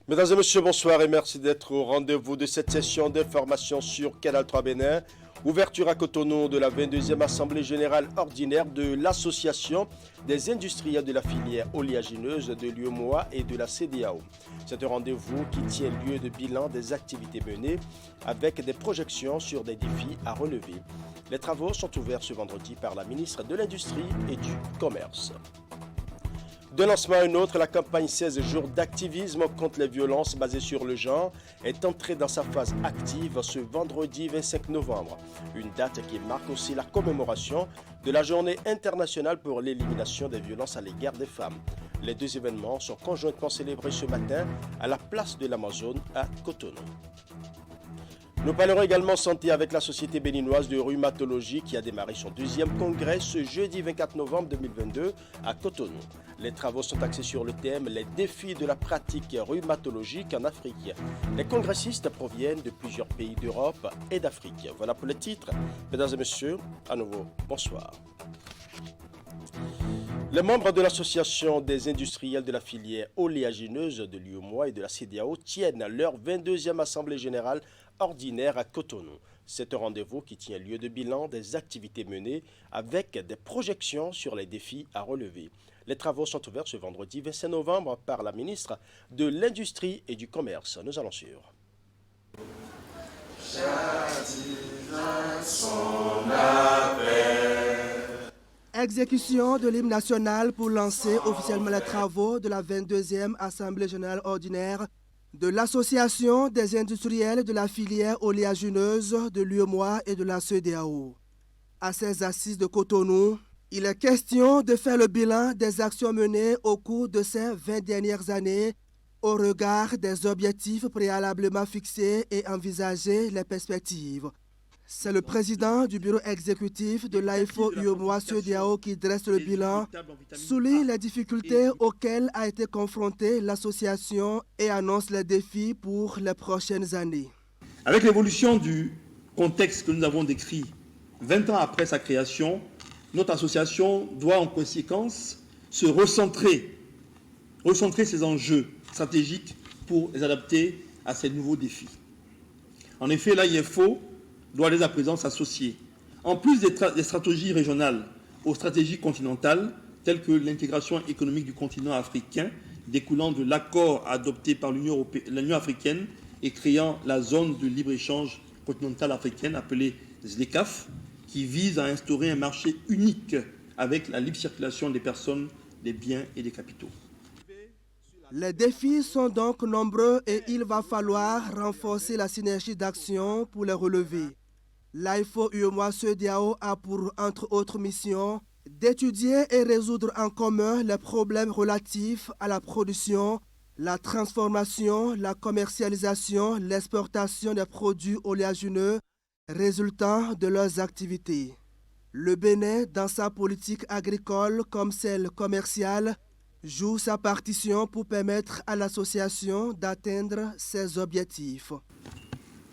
Mesdames et messieurs, bonsoir et merci d'être au rendez-vous de cette session d'information sur Canal 3 Bénin. Ouverture à Cotonou de la 22e Assemblée Générale Ordinaire de l'Association des industriels de la filière oléagineuse de l'UEMOA et de la CEDEAO. C'est un rendez-vous qui tient lieu de bilan des activités menées avec des projections sur des défis à relever. Les travaux sont ouverts ce vendredi par la ministre de l'Industrie et du Commerce. D'un lancement à un autre, la campagne 16 jours d'activisme contre les violences basées sur le genre est entrée dans sa phase active ce vendredi 25 novembre, une date qui marque aussi la commémoration de la Journée internationale pour l'élimination des violences à l'égard des femmes. Les deux événements sont conjointement célébrés ce matin à la place de l'Amazone à Cotonou. Nous parlerons également santé avec la Société béninoise de rhumatologie qui a démarré son deuxième congrès ce jeudi 24 novembre 2022 à Cotonou. Les travaux sont axés sur le thème « Les défis de la pratique rhumatologique en Afrique ». Les congressistes proviennent de plusieurs pays d'Europe et d'Afrique. Voilà pour le titre. Mesdames et messieurs, à nouveau, bonsoir. Les membres de l'Association des industriels de la filière oléagineuse de l'UEMOA et de la CEDEAO tiennent leur 22e Assemblée générale ordinaire à Cotonou. C'est un rendez-vous qui tient lieu de bilan des activités menées avec des projections sur les défis à relever. Les travaux sont ouverts ce vendredi 25 novembre par la ministre de l'Industrie et du Commerce. Nous allons suivre. Exécution de l'hymne national pour lancer officiellement les travaux de la 22e Assemblée générale ordinaire de l'Association des industriels de la filière oléagineuse de l'UEMOA et de la CEDEAO. À ces assises de Cotonou, il est question de faire le bilan des actions menées au cours de ces 20 dernières années au regard des objectifs préalablement fixés et envisager les perspectives. C'est le président du bureau exécutif de l'AIFO UEMOA CEDEAO qui dresse le bilan, souligne les difficultés auxquelles a été confrontée l'association et annonce les défis pour les prochaines années. Avec l'évolution du contexte que nous avons décrit 20 ans après sa création, notre association doit en conséquence se recentrer ses enjeux stratégiques pour les adapter à ces nouveaux défis. En effet, l'AIFO doit dès à présent s'associer, en plus des stratégies régionales, aux stratégies continentales, telles que l'intégration économique du continent africain, découlant de l'accord adopté par l'Union africaine et créant la zone de libre-échange continentale africaine, appelée ZLECAf, qui vise à instaurer un marché unique avec la libre circulation des personnes, des biens et des capitaux. Les défis sont donc nombreux et il va falloir renforcer la synergie d'action pour les relever. L'AIFO UEMOA CEDEAO a pour, entre autres missions, d'étudier et résoudre en commun les problèmes relatifs à la production, la transformation, la commercialisation, l'exportation des produits oléagineux résultant de leurs activités. Le Bénin, dans sa politique agricole comme celle commerciale, joue sa partition pour permettre à l'association d'atteindre ses objectifs.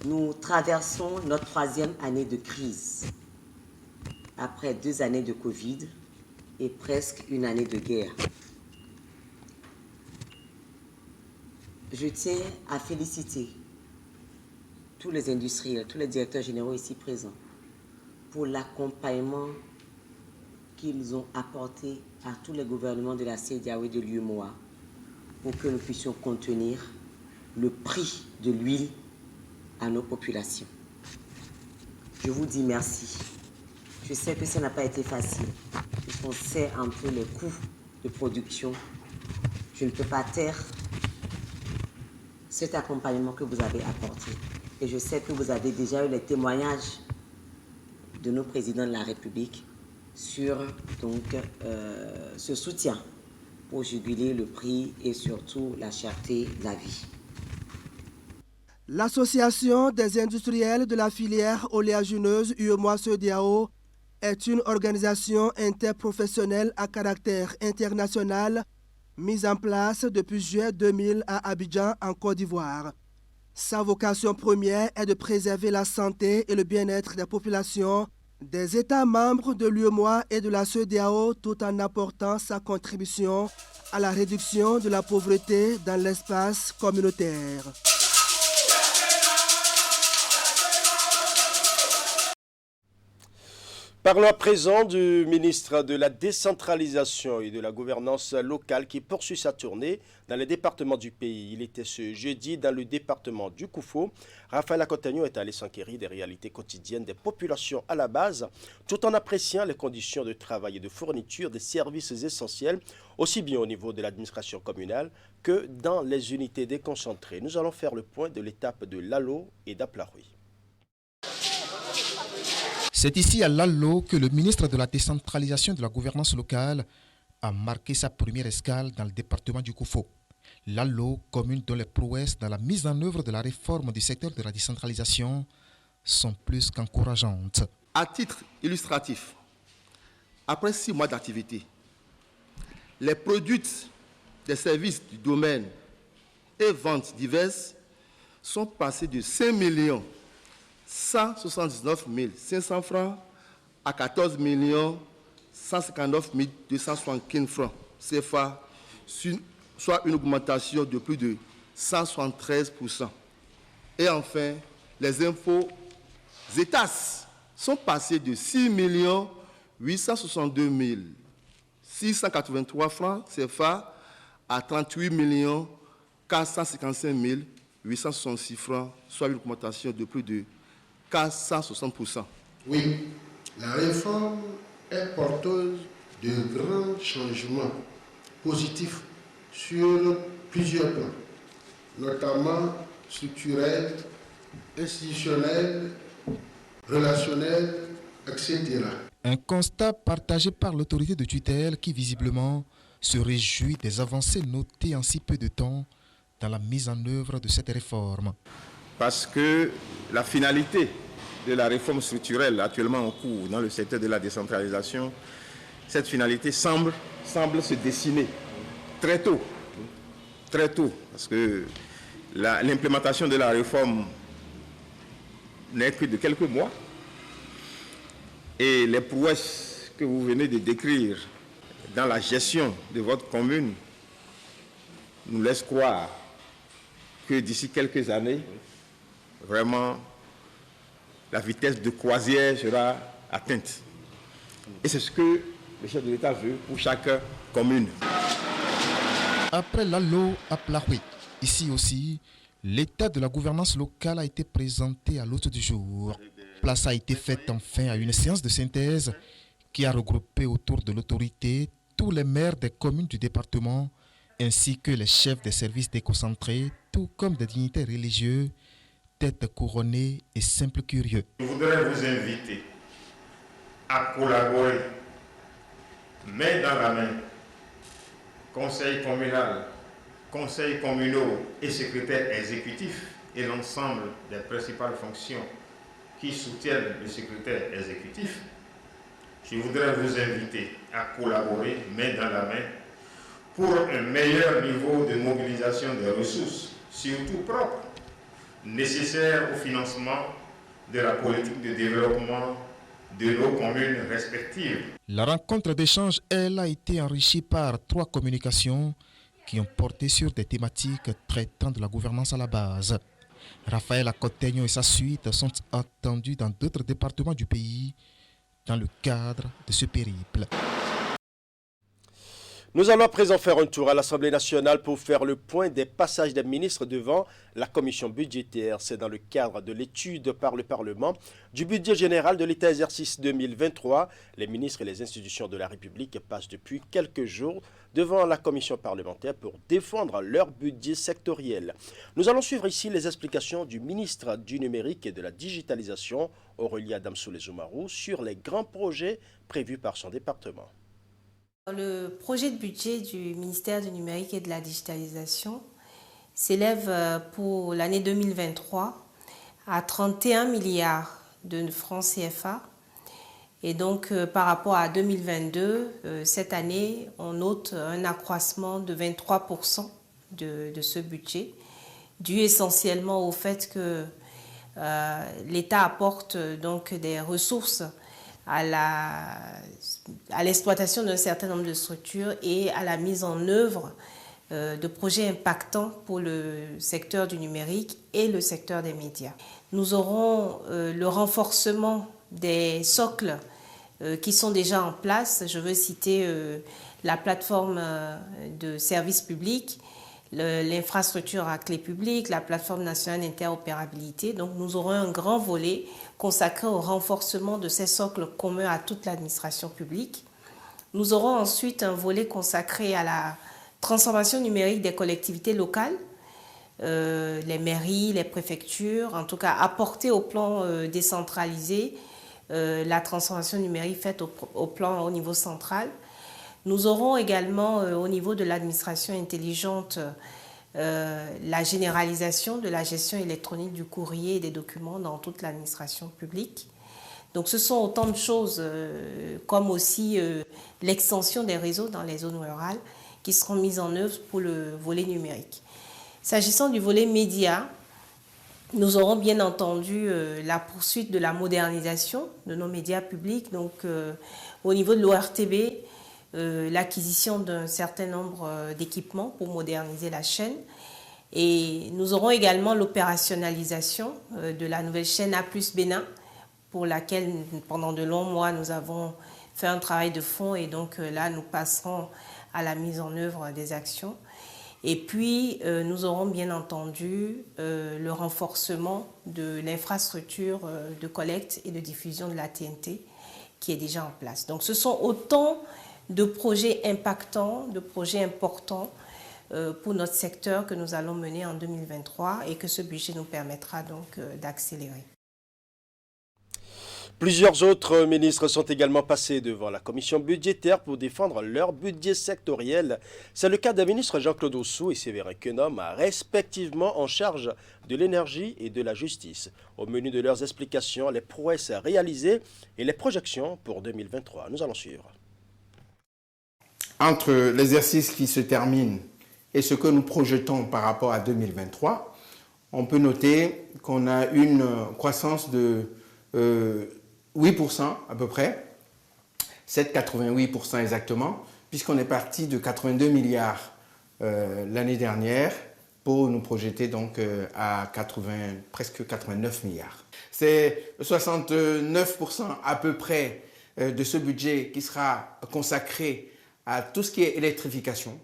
Nous traversons notre 3e année de crise, après 2 années de Covid et presque une année de guerre. Je tiens à féliciter tous les industriels, tous les directeurs généraux ici présents pour l'accompagnement qu'ils ont apporté à tous les gouvernements de la CEDEAO et de l'UEMOA pour que nous puissions contenir le prix de l'huile à nos populations. Je vous dis merci. Je sais que ça n'a pas été facile, puisqu'on sait un peu les coûts de production. Je ne peux pas taire cet accompagnement que vous avez apporté. Et je sais que vous avez déjà eu les témoignages de nos présidents de la République sur ce soutien pour juguler le prix et surtout la cherté de la vie. L'Association des industriels de la filière oléagineuse UEMOA CEDEAO est une organisation interprofessionnelle à caractère international mise en place depuis juillet 2000 à Abidjan, en Côte d'Ivoire. Sa vocation première est de préserver la santé et le bien-être des populations des États membres de l'UEMOA et de la CEDEAO tout en apportant sa contribution à la réduction de la pauvreté dans l'espace communautaire. Parlons à présent du ministre de la décentralisation et de la gouvernance locale qui poursuit sa tournée dans les départements du pays. Il était ce jeudi dans le département du Koufo. Raphaël Akotagno est allé s'enquérir des réalités quotidiennes des populations à la base, tout en appréciant les conditions de travail et de fourniture des services essentiels, aussi bien au niveau de l'administration communale que dans les unités déconcentrées. Nous allons faire le point de l'étape de Lalo et d'Aplaroui. C'est ici à Lalo que le ministre de la décentralisation et de la gouvernance locale a marqué sa première escale dans le département du Koufo. Lalo, commune dont les prouesses dans la mise en œuvre de la réforme du secteur de la décentralisation sont plus qu'encourageantes. À titre illustratif, après 6 mois d'activité, les produits des services du domaine et ventes diverses sont passés de 5 179 500 francs à 14 159 275 francs CFA, soit une augmentation de plus de 173%. Et enfin, les impôts ETAS sont passés de 6 862 683 francs CFA à 38 455 866 francs, soit une augmentation de plus de 460%. Oui, la réforme est porteuse de grands changements positifs sur plusieurs plans, notamment structurels, institutionnels, relationnels, etc. Un constat partagé par l'autorité de tutelle qui visiblement se réjouit des avancées notées en si peu de temps dans la mise en œuvre de cette réforme. Parce que la finalité de la réforme structurelle actuellement en cours dans le secteur de la décentralisation, cette finalité semble se dessiner très tôt, parce que l'implémentation de la réforme n'est que de quelques mois, et les prouesses que vous venez de décrire dans la gestion de votre commune nous laissent croire que d'ici quelques années, vraiment, la vitesse de croisière sera atteinte. Et c'est ce que le chef de l'État veut pour chaque commune. Après Lalo à Plahoui, ici aussi, l'état de la gouvernance locale a été présenté à l'hôte du jour. Place a été faite enfin à une séance de synthèse qui a regroupé autour de l'autorité tous les maires des communes du département ainsi que les chefs des services déconcentrés, tout comme des dignitaires religieux, têtes couronnées et simples curieux. Je voudrais vous inviter à collaborer, main dans la main, conseil communal, conseils communaux et secrétaires exécutifs et l'ensemble des principales fonctions qui soutiennent le secrétaire exécutif. Je voudrais vous inviter à collaborer, main dans la main, pour un meilleur niveau de mobilisation des ressources, surtout propres, nécessaires au financement de la politique de développement de nos communes respectives. La rencontre d'échange, elle, a été enrichie par 3 communications qui ont porté sur des thématiques traitant de la gouvernance à la base. Raphaël Akotagno et sa suite sont attendus dans d'autres départements du pays dans le cadre de ce périple. Nous allons à présent faire un tour à l'Assemblée nationale pour faire le point des passages des ministres devant la commission budgétaire. C'est dans le cadre de l'étude par le Parlement du budget général de l'État exercice 2023. Les ministres et les institutions de la République passent depuis quelques jours devant la commission parlementaire pour défendre leur budget sectoriel. Nous allons suivre ici les explications du ministre du numérique et de la digitalisation, Aurélie Adamsoulé-Soumarou, sur les grands projets prévus par son département. Le projet de budget du ministère du numérique et de la digitalisation s'élève pour l'année 2023 à 31 milliards de francs CFA. Et donc, par rapport à 2022, cette année, on note un accroissement de 23% de ce budget, dû essentiellement au fait que l'État apporte donc des ressources à l'exploitation d'un certain nombre de structures et à la mise en œuvre de projets impactants pour le secteur du numérique et le secteur des médias. Nous aurons le renforcement des socles qui sont déjà en place. Je veux citer la plateforme de services publics, l'infrastructure à clé publique, la plateforme nationale d'interopérabilité. Donc nous aurons un grand volet consacré au renforcement de ces socles communs à toute l'administration publique. Nous aurons ensuite un volet consacré à la transformation numérique des collectivités locales, les mairies, les préfectures, en tout cas apporter au plan décentralisé la transformation numérique faite au niveau central. Nous aurons également au niveau de l'administration intelligente la généralisation de la gestion électronique du courrier et des documents dans toute l'administration publique. Donc ce sont autant de choses comme aussi l'extension des réseaux dans les zones rurales qui seront mises en œuvre pour le volet numérique. S'agissant du volet média, nous aurons bien entendu la poursuite de la modernisation de nos médias publics. Donc au niveau de l'ORTB, l'acquisition d'un certain nombre d'équipements pour moderniser la chaîne. Et nous aurons également l'opérationnalisation de la nouvelle chaîne A+ Bénin, pour laquelle pendant de longs mois nous avons fait un travail de fond et donc là nous passerons à la mise en œuvre des actions. Et puis nous aurons bien entendu le renforcement de l'infrastructure de collecte et de diffusion de la TNT qui est déjà en place. Donc ce sont autant de projets impactants, de projets importants pour notre secteur que nous allons mener en 2023 et que ce budget nous permettra donc d'accélérer. Plusieurs autres ministres sont également passés devant la commission budgétaire pour défendre leur budget sectoriel. C'est le cas des ministres Jean-Claude Ossou et Séverin Quenom, respectivement en charge de l'énergie et de la justice. Au menu de leurs explications, les prouesses réalisées et les projections pour 2023. Nous allons suivre. Entre l'exercice qui se termine et ce que nous projetons par rapport à 2023, on peut noter qu'on a une croissance de 8% à peu près, 7,88% exactement, puisqu'on est parti de 82 milliards l'année dernière pour nous projeter donc à presque 89 milliards. C'est 69% à peu près de ce budget qui sera consacré à tout ce qui est électrification,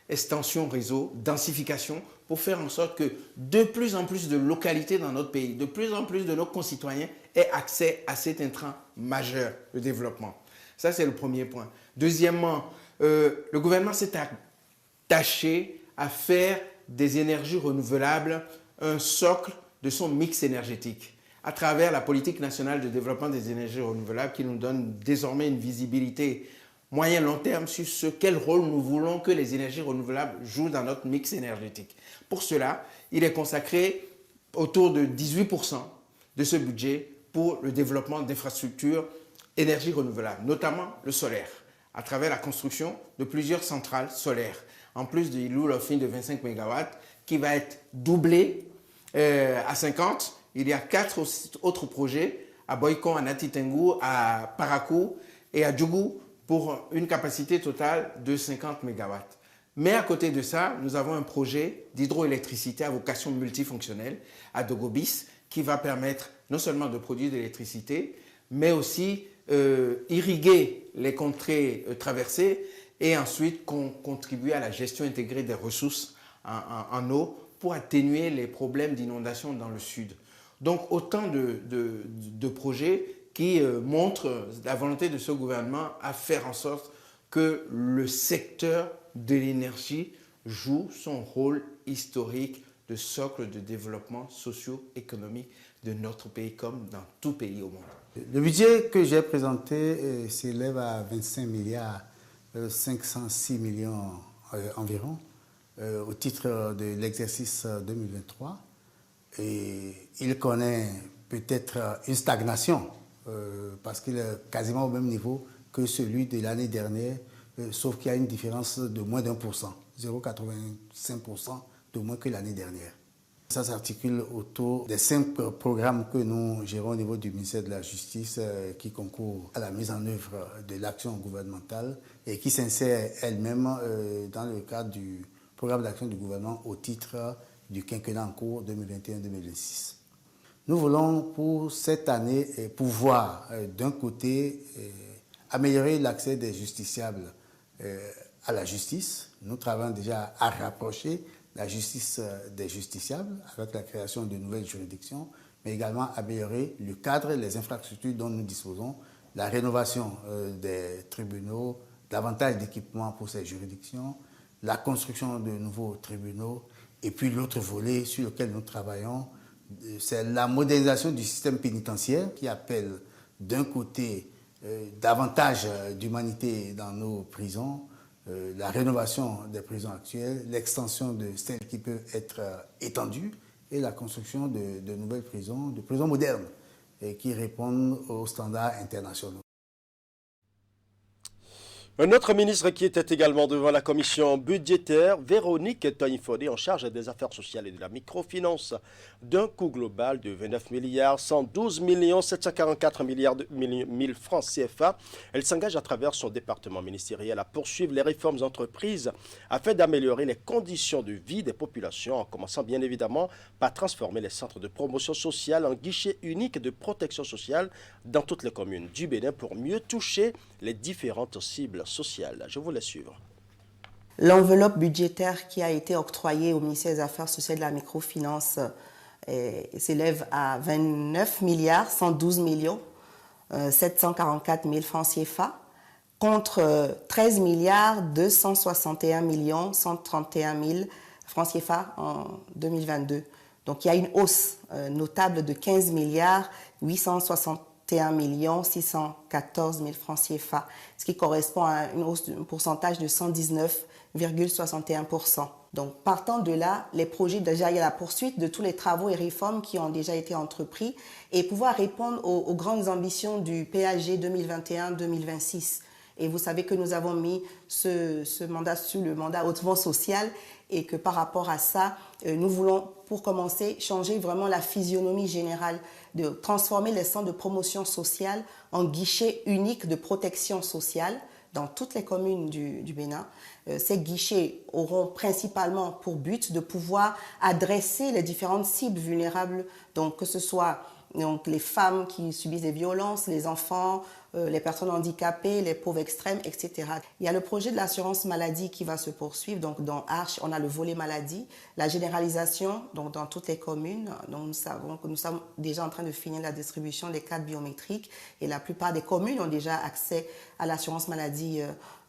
extension réseau, densification, pour faire en sorte que de plus en plus de localités dans notre pays, de plus en plus de nos concitoyens aient accès à cet intrant majeur de développement. Ça, c'est le premier point. Deuxièmement, le gouvernement s'est attaché à faire des énergies renouvelables un socle de son mix énergétique à travers la politique nationale de développement des énergies renouvelables qui nous donne désormais une visibilité moyen-long terme sur quel rôle nous voulons que les énergies renouvelables jouent dans notre mix énergétique. Pour cela, il est consacré autour de 18% de ce budget pour le développement d'infrastructures énergies renouvelables, notamment le solaire, à travers la construction de plusieurs centrales solaires, en plus du Loulofi de 25 MW qui va être doublé à 50. Il y a 4 autres projets à Boycon, à Natitengu, à Parakou et à Djougou pour une capacité totale de 50 MW. Mais à côté de ça, nous avons un projet d'hydroélectricité à vocation multifonctionnelle à Dogobis qui va permettre non seulement de produire de l'électricité, mais aussi irriguer les contrées traversées et ensuite contribuer à la gestion intégrée des ressources en eau pour atténuer les problèmes d'inondation dans le sud. Donc autant de projets qui montrent la volonté de ce gouvernement à faire en sorte que le secteur de l'énergie joue son rôle historique de socle de développement socio-économique de notre pays comme dans tout pays au monde. Le budget que j'ai présenté s'élève à 25 milliards 506 millions environ au titre de l'exercice 2023. Et il connaît peut-être une stagnation parce qu'il est quasiment au même niveau que celui de l'année dernière, sauf qu'il y a une différence de moins d'1%, 0,85% de moins que l'année dernière. Ça s'articule autour des 5 programmes que nous gérons au niveau du ministère de la Justice qui concourent à la mise en œuvre de l'action gouvernementale et qui s'insèrent elles-mêmes dans le cadre du programme d'action du gouvernement au titre du quinquennat en cours 2021-2026. Nous voulons pour cette année pouvoir d'un côté améliorer l'accès des justiciables à la justice. Nous travaillons déjà à rapprocher la justice des justiciables avec la création de nouvelles juridictions, mais également améliorer le cadre et les infrastructures dont nous disposons, la rénovation des tribunaux, davantage d'équipements pour ces juridictions, la construction de nouveaux tribunaux, et puis l'autre volet sur lequel nous travaillons, c'est la modernisation du système pénitentiaire qui appelle d'un côté davantage d'humanité dans nos prisons, la rénovation des prisons actuelles, l'extension de celles qui peuvent être étendues et la construction de nouvelles prisons, de prisons modernes et qui répondent aux standards internationaux. Un autre ministre qui était également devant la commission budgétaire, Véronique Tognifodé, en charge des affaires sociales et de la microfinance, d'un coût global de 29 milliards 112 744 milliards de mille francs CFA. Elle s'engage à travers son département ministériel à poursuivre les réformes entreprises afin d'améliorer les conditions de vie des populations, en commençant bien évidemment par transformer les centres de promotion sociale en guichets uniques de protection sociale dans toutes les communes du Bénin pour mieux toucher les différentes cibles sociales. Je vous laisse suivre. L'enveloppe budgétaire qui a été octroyée au ministère des Affaires sociales et de la microfinance s'élève à 29 milliards 112 millions 744 000 francs CFA contre 13 milliards 261 millions 131 000 francs CFA en 2022. Donc il y a une hausse notable de 15 milliards 861 millions 614 000 francs CFA, ce qui correspond à une hausse d'un pourcentage de 119,61%. Donc, partant de là, les projets, déjà, il y a la poursuite de tous les travaux et réformes qui ont déjà été entrepris et pouvoir répondre aux grandes ambitions du PAG 2021-2026. Et vous savez que nous avons mis ce mandat sur le mandat hautement social et que par rapport à ça, nous voulons, pour commencer, changer vraiment la physionomie générale, de transformer les centres de promotion sociale en guichets uniques de protection sociale dans toutes les communes du Bénin. Ces guichets auront principalement pour but de pouvoir adresser les différentes cibles vulnérables, donc que ce soit les femmes qui subissent des violences, les enfants, les personnes handicapées, les pauvres extrêmes, etc. Il y a le projet de l'assurance maladie qui va se poursuivre. Donc dans Arche, on a le volet maladie, la généralisation donc dans toutes les communes. Donc nous savons que nous sommes déjà en train de finir la distribution des cartes biométriques et la plupart des communes ont déjà accès à l'assurance maladie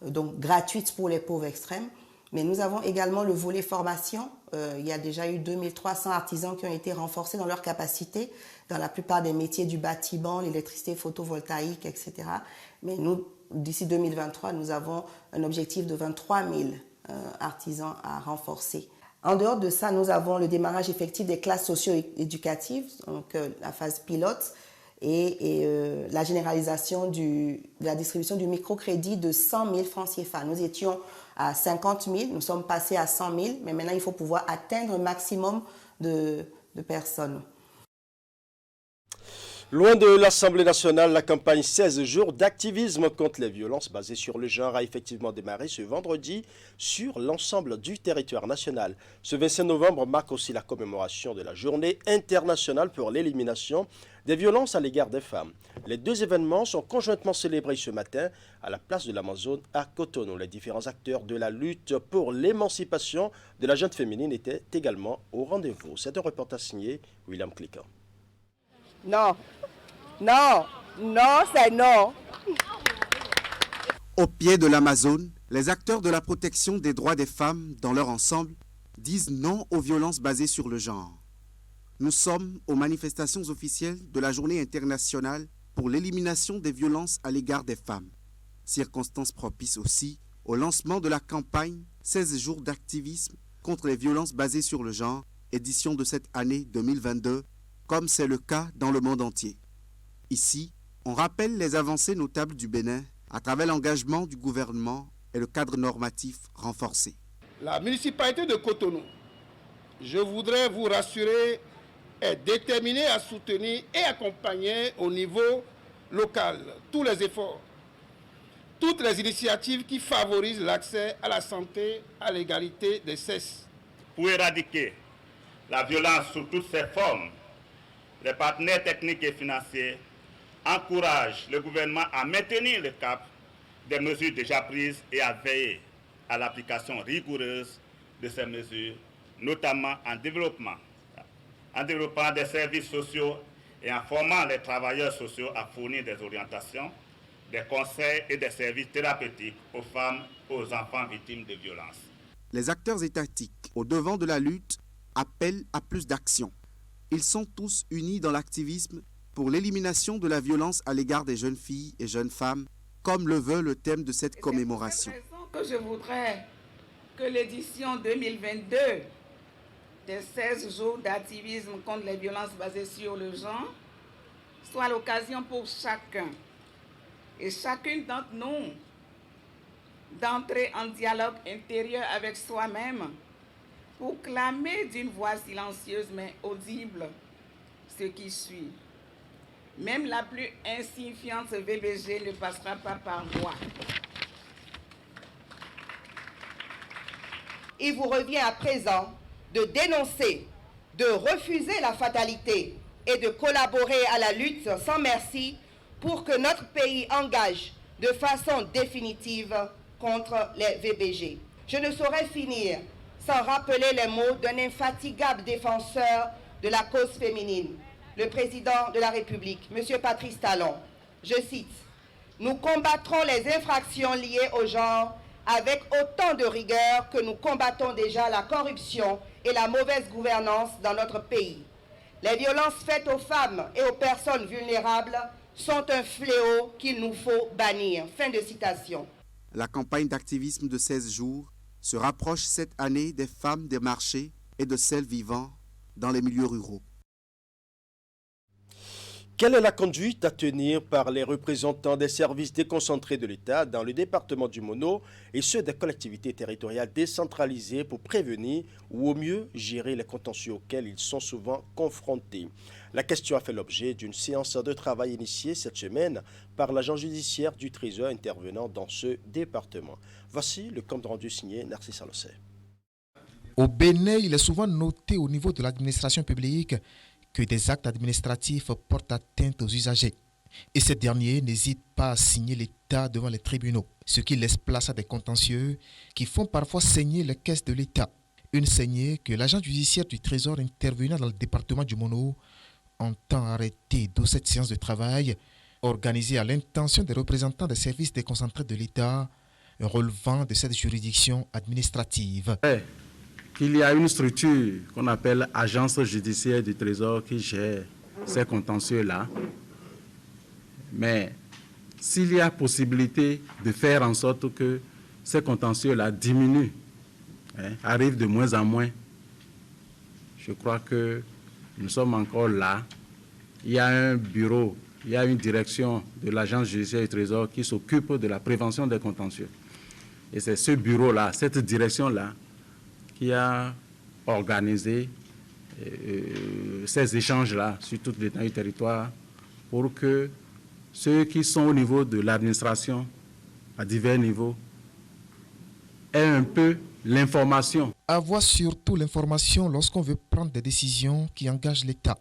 donc gratuite pour les pauvres extrêmes. Mais nous avons également le volet formation. Il y a déjà eu 2300 artisans qui ont été renforcés dans leur capacité dans la plupart des métiers du bâtiment, l'électricité photovoltaïque, etc. Mais nous, d'ici 2023, nous avons un objectif de 23 000 artisans à renforcer. En dehors de ça, nous avons le démarrage effectif des classes socio-éducatives, donc la phase pilote, et la généralisation de la distribution du microcrédit de 100 000 francs CFA. Nous étions à 50 000, nous sommes passés à 100 000, mais maintenant il faut pouvoir atteindre un maximum de personnes. Loin de l'Assemblée nationale, la campagne 16 jours d'activisme contre les violences basées sur le genre a effectivement démarré ce vendredi sur l'ensemble du territoire national. Ce 25 novembre marque aussi la commémoration de la Journée internationale pour l'élimination des violences à l'égard des femmes. Les deux événements sont conjointement célébrés ce matin à la place de l'Amazone à Cotonou. Les différents acteurs de la lutte pour l'émancipation de la jeune féminine étaient également au rendez-vous. C'est un reportage signé William Cliquant. Non, non, non, c'est non. Au pied de l'Amazone, les acteurs de la protection des droits des femmes dans leur ensemble disent non aux violences basées sur le genre. Nous sommes aux manifestations officielles de la Journée internationale pour l'élimination des violences à l'égard des femmes. Circonstance propice aussi au lancement de la campagne 16 jours d'activisme contre les violences basées sur le genre, édition de cette année 2022, comme c'est le cas dans le monde entier. Ici, on rappelle les avancées notables du Bénin à travers l'engagement du gouvernement et le cadre normatif renforcé. La municipalité de Cotonou je voudrais vous rassurer, est déterminé à soutenir et accompagner au niveau local tous les efforts, toutes les initiatives qui favorisent l'accès à la santé, à l'égalité des sexes. Pour éradiquer la violence sous toutes ses formes, les partenaires techniques et financiers encouragent le gouvernement à maintenir le cap des mesures déjà prises et à veiller à l'application rigoureuse de ces mesures, notamment en développant des services sociaux et en formant les travailleurs sociaux à fournir des orientations, des conseils et des services thérapeutiques aux femmes et aux enfants victimes de violences. Les acteurs étatiques, au devant de la lutte, appellent à plus d'action. Ils sont tous unis dans l'activisme pour l'élimination de la violence à l'égard des jeunes filles et jeunes femmes, comme le veut le thème de cette commémoration. C'est pour cette raison que je voudrais que l'édition 2022 des 16 jours d'activisme contre les violences basées sur le genre soit l'occasion pour chacun et chacune d'entre nous d'entrer en dialogue intérieur avec soi-même pour clamer d'une voix silencieuse mais audible ce qui suit. Même la plus insignifiante VBG ne passera pas par moi. Il vous revient à présent de dénoncer, de refuser la fatalité et de collaborer à la lutte sans merci pour que notre pays engage de façon définitive contre les VBG. Je ne saurais finir sans rappeler les mots d'un infatigable défenseur de la cause féminine, le président de la République, M. Patrice Talon. Je cite, « Nous combattrons les infractions liées au genre avec autant de rigueur que nous combattons déjà la corruption et la mauvaise gouvernance dans notre pays. Les violences faites aux femmes et aux personnes vulnérables sont un fléau qu'il nous faut bannir. » Fin de citation. La campagne d'activisme de 16 jours se rapproche cette année des femmes des marchés et de celles vivant dans les milieux ruraux. Quelle est la conduite à tenir par les représentants des services déconcentrés de l'État dans le département du Mono et ceux des collectivités territoriales décentralisées pour prévenir ou au mieux gérer les contentieux auxquels ils sont souvent confrontés? La question a fait l'objet d'une séance de travail initiée cette semaine par l'agent judiciaire du Trésor intervenant dans ce département. Voici le compte rendu signé Narcisse Alossé. Au Bénin, il est souvent noté au niveau de l'administration publique que des actes administratifs portent atteinte aux usagers. Et ces derniers n'hésitent pas à signer l'État devant les tribunaux, ce qui laisse place à des contentieux qui font parfois saigner les caisses de l'État. Une saignée que l'agent judiciaire du Trésor intervenant dans le département du Mono entend arrêter, d'où cette séance de travail organisée à l'intention des représentants des services déconcentrés de l'État relevant de cette juridiction administrative. Il y a une structure qu'on appelle Agence judiciaire du Trésor qui gère ces contentieux-là. Mais s'il y a possibilité de faire en sorte que ces contentieux-là diminuent, arrivent de moins en moins, je crois que nous sommes encore là. Il y a un bureau, il y a une direction de l'Agence judiciaire du Trésor qui s'occupe de la prévention des contentieux. Et c'est ce bureau-là, cette direction-là, qui a organisé ces échanges-là sur toute l'étendue du territoire pour que ceux qui sont au niveau de l'administration, à divers niveaux, aient un peu l'information. Avoir surtout l'information lorsqu'on veut prendre des décisions qui engagent l'État.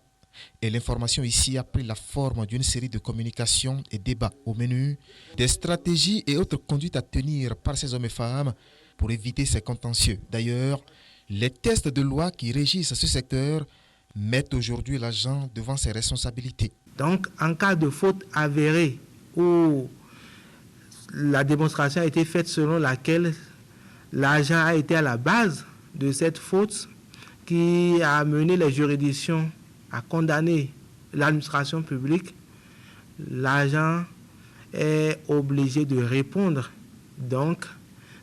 Et l'information ici a pris la forme d'une série de communications et débats au menu, des stratégies et autres conduites à tenir par ces hommes et femmes pour éviter ces contentieux. D'ailleurs, les textes de loi qui régissent ce secteur mettent aujourd'hui l'agent devant ses responsabilités. Donc, en cas de faute avérée où la démonstration a été faite selon laquelle l'agent a été à la base de cette faute qui a amené les juridictions à condamner l'administration publique, l'agent est obligé de répondre. Donc,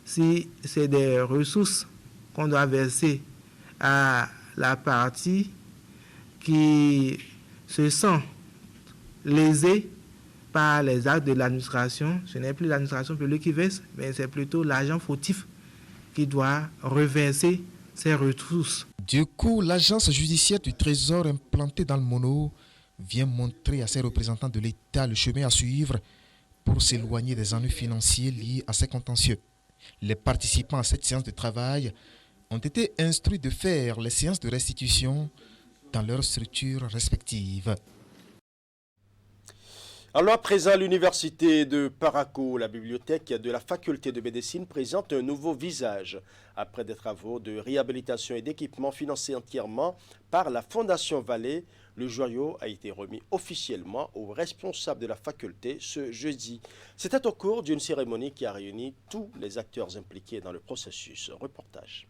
si c'est des ressources qu'on doit verser à la partie qui se sent lésée par les actes de l'administration, ce n'est plus l'administration publique qui verse, mais c'est plutôt l'agent fautif qui doit reverser ces retrousses. Du coup, l'agence judiciaire du Trésor implantée dans le Mono vient montrer à ses représentants de l'État le chemin à suivre pour s'éloigner des ennuis financiers liés à ces contentieux. Les participants à cette séance de travail ont été instruits de faire les séances de restitution dans leurs structures respectives. Alors à présent, l'université de Parakou, la bibliothèque de la faculté de médecine présente un nouveau visage. Après des travaux de réhabilitation et d'équipement financés entièrement par la Fondation Vallée, le joyau a été remis officiellement aux responsables de la faculté ce jeudi. C'était au cours d'une cérémonie qui a réuni tous les acteurs impliqués dans le processus. Reportage.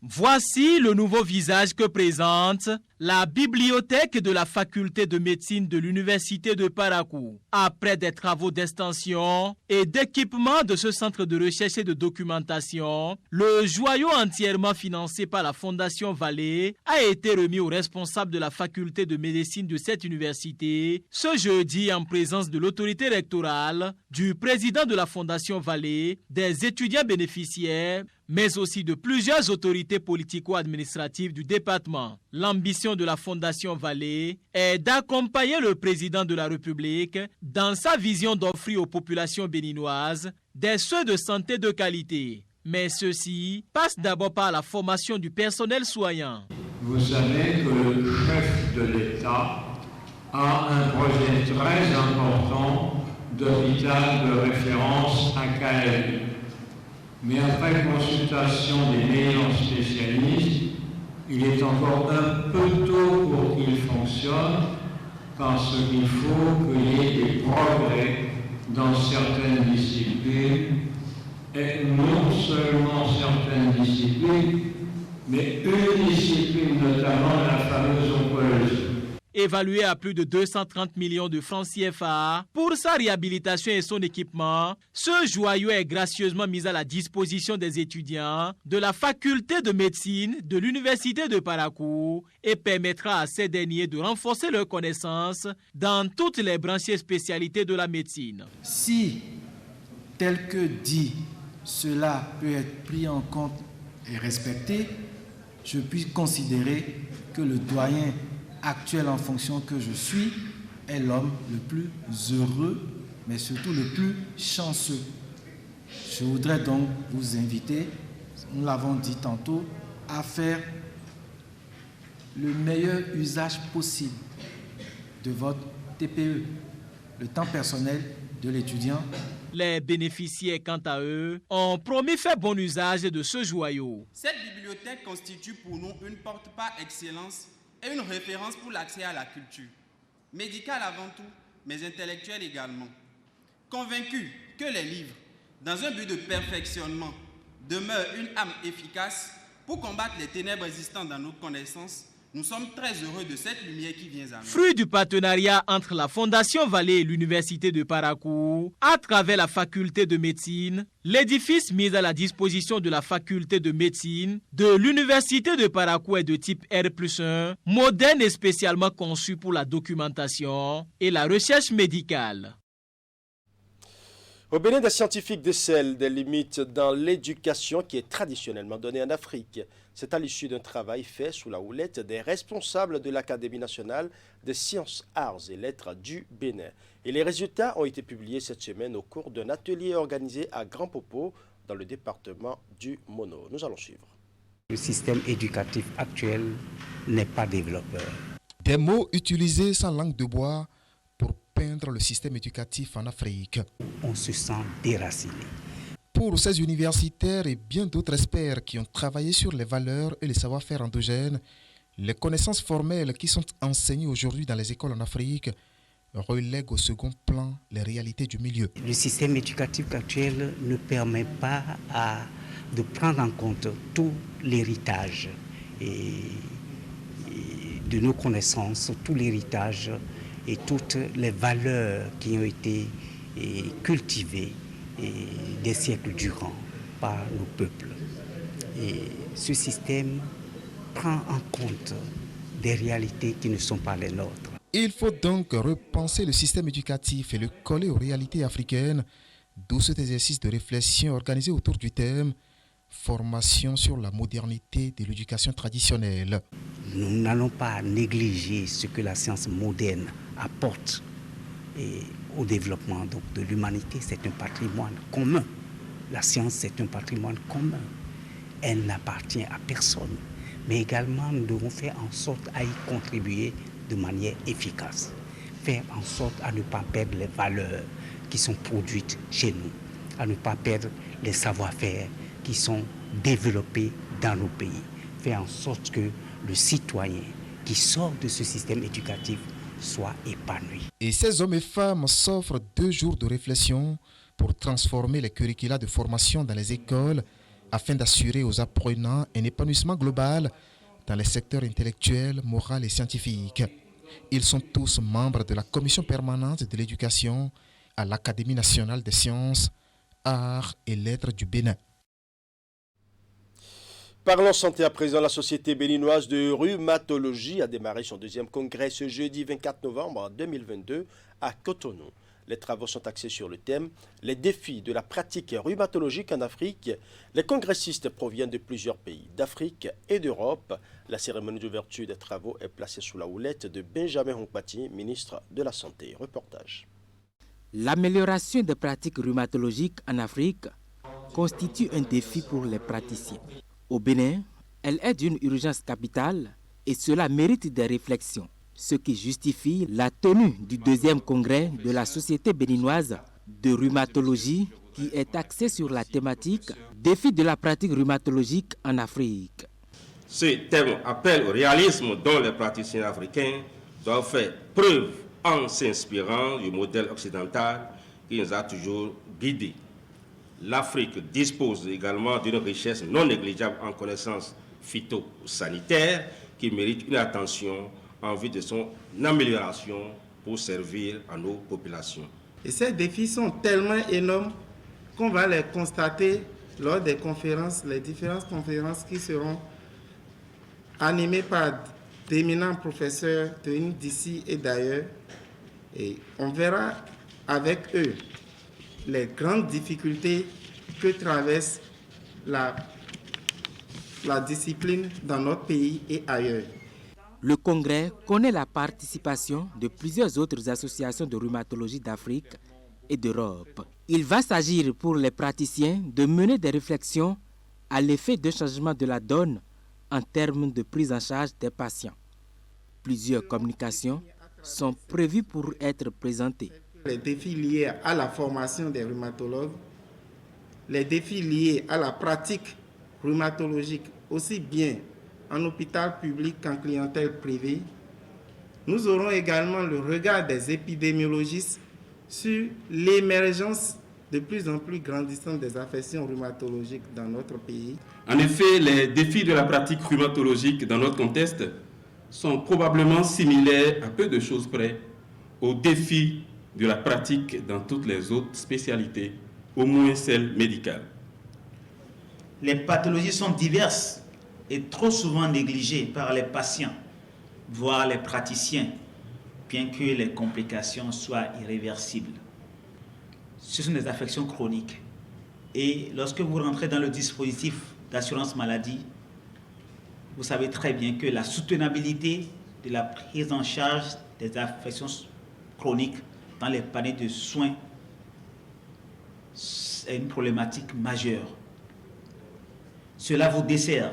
Voici le nouveau visage que présente la bibliothèque de la faculté de médecine de l'université de Parakou. Après des travaux d'extension et d'équipement de ce centre de recherche et de documentation, le joyau entièrement financé par la Fondation Vallée a été remis aux responsables de la faculté de médecine de cette université ce jeudi en présence de l'autorité rectorale, du président de la Fondation Vallée, des étudiants bénéficiaires, mais aussi de plusieurs autorités politico-administratives du département. L'ambition de la Fondation Vallée est d'accompagner le président de la République dans sa vision d'offrir aux populations béninoises des soins de santé de qualité. Mais ceci passe d'abord par la formation du personnel soignant. Vous savez que le chef de l'État a un projet très important d'hôpital de référence à Kael. Mais après consultation des meilleurs spécialistes, il est encore un peu tôt pour qu'il fonctionne parce qu'il faut qu'il y ait des progrès dans certaines disciplines et non seulement certaines disciplines, mais une discipline, notamment la fameuse oncologie. Évalué à plus de 230 millions de francs CFA pour sa réhabilitation et son équipement, ce joyau est gracieusement mis à la disposition des étudiants de la faculté de médecine de l'université de Parakou et permettra à ces derniers de renforcer leurs connaissances dans toutes les branches et spécialités de la médecine. Si, tel que dit, cela peut être pris en compte et respecté, je puis considérer que le doyen actuel en fonction que je suis est l'homme le plus heureux, mais surtout le plus chanceux. Je voudrais donc vous inviter, nous l'avons dit tantôt, à faire le meilleur usage possible de votre TPE, le temps personnel de l'étudiant. Les bénéficiaires, quant à eux, ont promis faire bon usage de ce joyau. Cette bibliothèque constitue pour nous une porte par excellence et une référence pour l'accès à la culture, médicale avant tout, mais intellectuelle également. Convaincu que les livres, dans un but de perfectionnement, demeurent une arme efficace pour combattre les ténèbres existantes dans nos connaissances, nous sommes très heureux de cette lumière qui vient à nous. Fruit du partenariat entre la Fondation Vallée et l'Université de Parakou, à travers la faculté de médecine, l'édifice mis à la disposition de la faculté de médecine de l'Université de Parakou est de type R+1, moderne et spécialement conçu pour la documentation et la recherche médicale. Au Bénin, des scientifiques décèlent des limites dans l'éducation qui est traditionnellement donnée en Afrique. C'est à l'issue d'un travail fait sous la houlette des responsables de l'Académie nationale des sciences, arts et lettres du Bénin. Et les résultats ont été publiés cette semaine au cours d'un atelier organisé à Grand Popo dans le département du Mono. Nous allons suivre. Le système éducatif actuel n'est pas développeur. Des mots utilisés sans langue de bois pour peindre le système éducatif en Afrique. On se sent déraciné. Pour ces universitaires et bien d'autres experts qui ont travaillé sur les valeurs et les savoir-faire endogènes, les connaissances formelles qui sont enseignées aujourd'hui dans les écoles en Afrique relèguent au second plan les réalités du milieu. Le système éducatif actuel ne permet pas de prendre en compte tout l'héritage de nos connaissances, tout l'héritage et toutes les valeurs qui ont été cultivées des siècles durant par nos peuples. Et ce système prend en compte des réalités qui ne sont pas les nôtres. Il faut donc repenser le système éducatif et le coller aux réalités africaines, d'où cet exercice de réflexion organisé autour du thème formation sur la modernité de l'éducation traditionnelle. Nous n'allons pas négliger ce que la science moderne apporte au développement de l'humanité. C'est un patrimoine commun. La science, c'est un patrimoine commun. Elle n'appartient à personne. Mais également, nous devons faire en sorte à y contribuer de manière efficace. Faire en sorte à ne pas perdre les valeurs qui sont produites chez nous, à ne pas perdre les savoir-faire qui sont développés dans nos pays. Faire en sorte que le citoyen qui sort de ce système éducatif soit épanoui. Et ces hommes et femmes s'offrent 2 jours de réflexion pour transformer les curricula de formation dans les écoles afin d'assurer aux apprenants un épanouissement global dans les secteurs intellectuels, moral et scientifiques. Ils sont tous membres de la commission permanente de l'éducation à l'Académie nationale des sciences, arts et lettres du Bénin. Parlons santé à présent. La Société béninoise de rhumatologie a démarré son 2e congrès ce jeudi 24 novembre 2022 à Cotonou. Les travaux sont axés sur le thème « Les défis de la pratique rhumatologique en Afrique ». Les congressistes proviennent de plusieurs pays d'Afrique et d'Europe. La cérémonie d'ouverture des travaux est placée sous la houlette de Benjamin Honkpati, ministre de la Santé. Reportage. L'amélioration des pratiques rhumatologiques en Afrique constitue un défi pour les praticiens. Au Bénin, elle est d'une urgence capitale et cela mérite des réflexions, ce qui justifie la tenue du 2e congrès de la Société béninoise de rhumatologie qui est axé sur la thématique « Défis de la pratique rhumatologique en Afrique ». Ce thème appelle au réalisme dont les praticiens africains doivent faire preuve en s'inspirant du modèle occidental qui nous a toujours guidés. L'Afrique dispose également d'une richesse non négligeable en connaissances phytosanitaires qui mérite une attention en vue de son amélioration pour servir à nos populations. Et ces défis sont tellement énormes qu'on va les constater lors des conférences, les différentes conférences qui seront animées par d'éminents professeurs venus d'ici et d'ailleurs. Et on verra avec eux les grandes difficultés que traverse la discipline dans notre pays et ailleurs. Le congrès connaît la participation de plusieurs autres associations de rhumatologie d'Afrique et d'Europe. Il va s'agir pour les praticiens de mener des réflexions à l'effet d'un changement de la donne en termes de prise en charge des patients. Plusieurs communications sont prévues pour être présentées. Les défis liés à la formation des rhumatologues, les défis liés à la pratique rhumatologique, aussi bien en hôpital public qu'en clientèle privée. Nous aurons également le regard des épidémiologistes sur l'émergence de plus en plus grandissante des affections rhumatologiques dans notre pays. En effet, les défis de la pratique rhumatologique dans notre contexte sont probablement similaires à peu de choses près aux défis de la pratique dans toutes les autres spécialités, au moins celles médicales. Les pathologies sont diverses et trop souvent négligées par les patients, voire les praticiens, bien que les complications soient irréversibles. Ce sont des affections chroniques. Et lorsque vous rentrez dans le dispositif d'assurance maladie, vous savez très bien que la soutenabilité de la prise en charge des affections chroniques dans les paniers de soins est une problématique majeure. Cela vous dessert.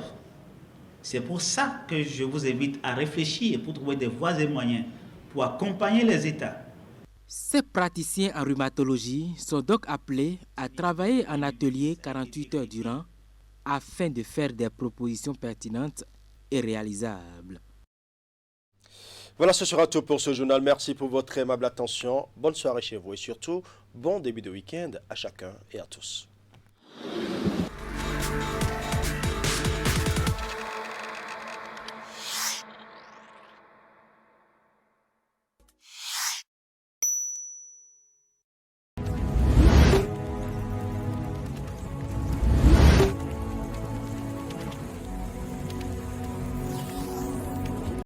C'est pour ça que je vous invite à réfléchir pour trouver des voies et moyens pour accompagner les États. Ces praticiens en rhumatologie sont donc appelés à travailler en atelier 48 heures durant afin de faire des propositions pertinentes et réalisables. Voilà, ce sera tout pour ce journal. Merci pour votre aimable attention. Bonne soirée chez vous et surtout, bon début de week-end à chacun et à tous.